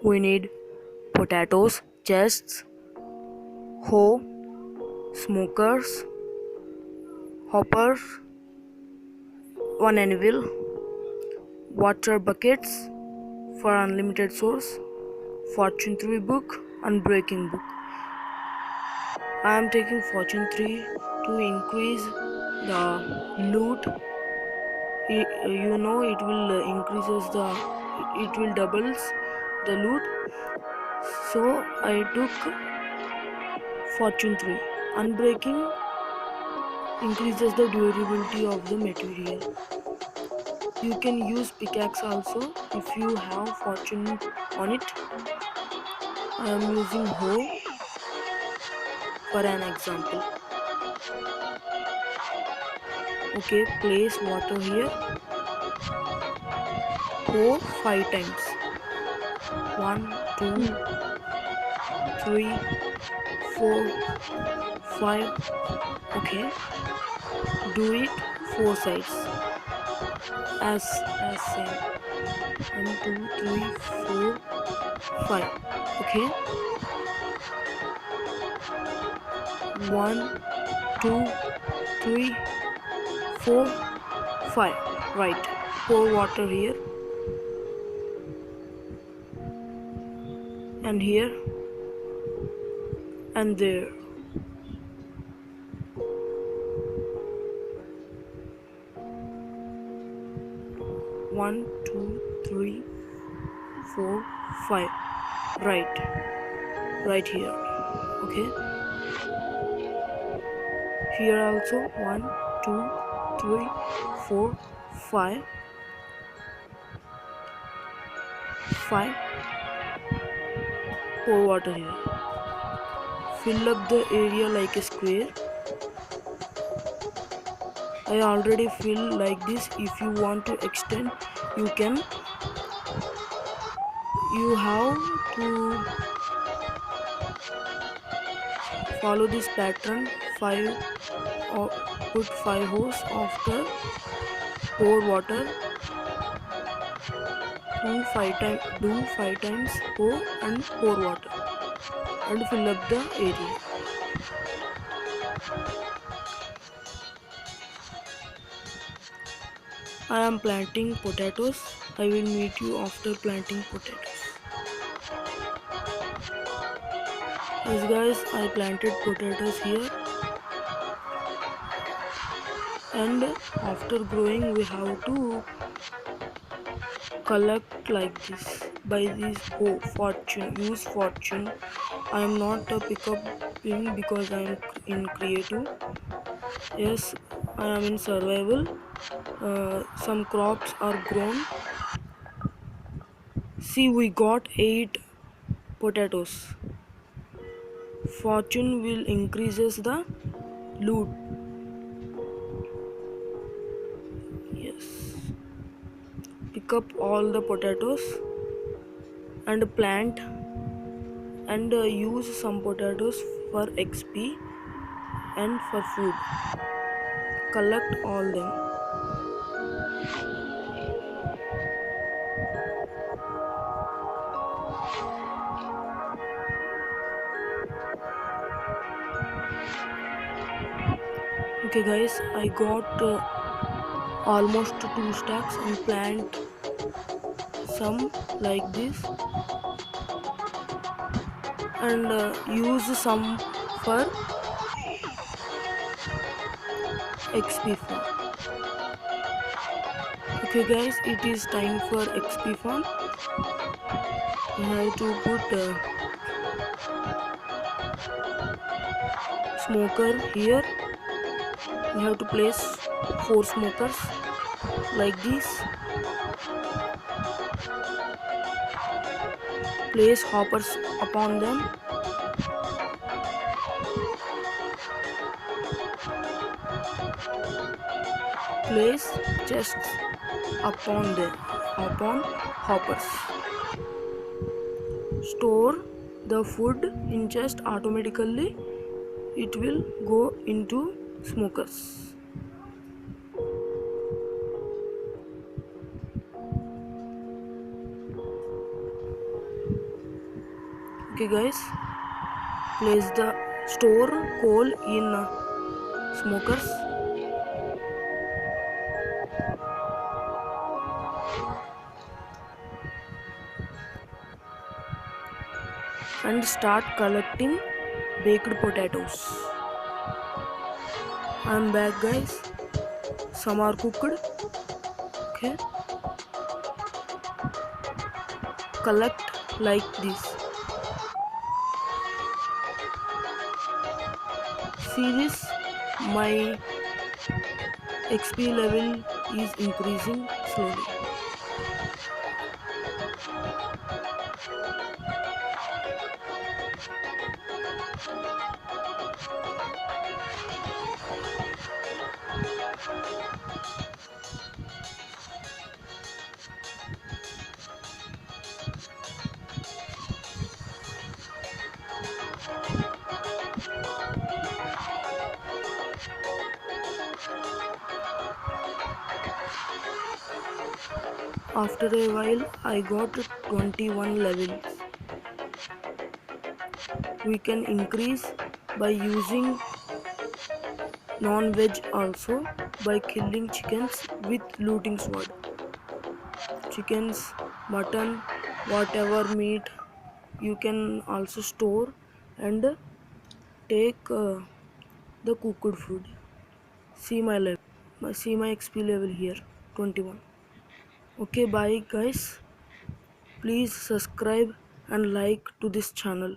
We need potatoes, chests, hoe, smokers, hoppers, one anvil, water buckets for unlimited source, fortune 3 book, unbreaking book. I am taking fortune 3 to increase the loot. It will it will doubles the loot. So I took fortune 3. Unbreaking increases the durability of the material. You can use pickaxe also if you have fortune on it. I am using hoe for an example. Okay, place water here. Hoe 5 times. 1, 2, 3, 4, 5. Okay, do it 4 sides as same. 1, 2, 3, 4, 5. Okay, 1, 2, 3, 4, 5. Right. Pour water here and here and there. One, two, three, 4, 5. Right here. Okay. Here also 1, 2, 3, 4, 5. 5. Pour water here. Fill up the area like a square. I already fill like this. If you want to extend, you can. You have to follow this pattern. 5 or put 5 holes after pour water. Do 5 times pour and pour water and fill up the area. I am planting potatoes. I will meet you after planting potatoes. Yes guys, I planted potatoes here, and after growing we have to collect like this by this use fortune. I am not a pickup because I am in creative. Yes, I am in survival. Some crops are grown. See, we got 8 potatoes. Fortune will increases the loot. Yes. Pick up all the potatoes and plant and use some potatoes for XP and for food. Collect all them. Okay guys, I got almost 2 stacks and plant some like this and use some for XP farm. Okay guys, it is time for XP farm. We have to put smoker here. We have to place 4 smokers like this. Place hoppers upon them. Place chests upon hoppers. Store the food in chest automatically. It will go into smokers. Okay guys, place the store coal in smokers and start collecting baked potatoes. I am back guys, some are cooked. Okay, collect like this. See this, my XP level is increasing slowly. After a while I got 21 levels. We can increase by using non-veg also, by killing chickens with looting sword. Chickens, mutton, whatever meat you can also store and take the cooked food. See my level, see my XP level here, 21. Okay, bye guys. Please subscribe and like to this channel.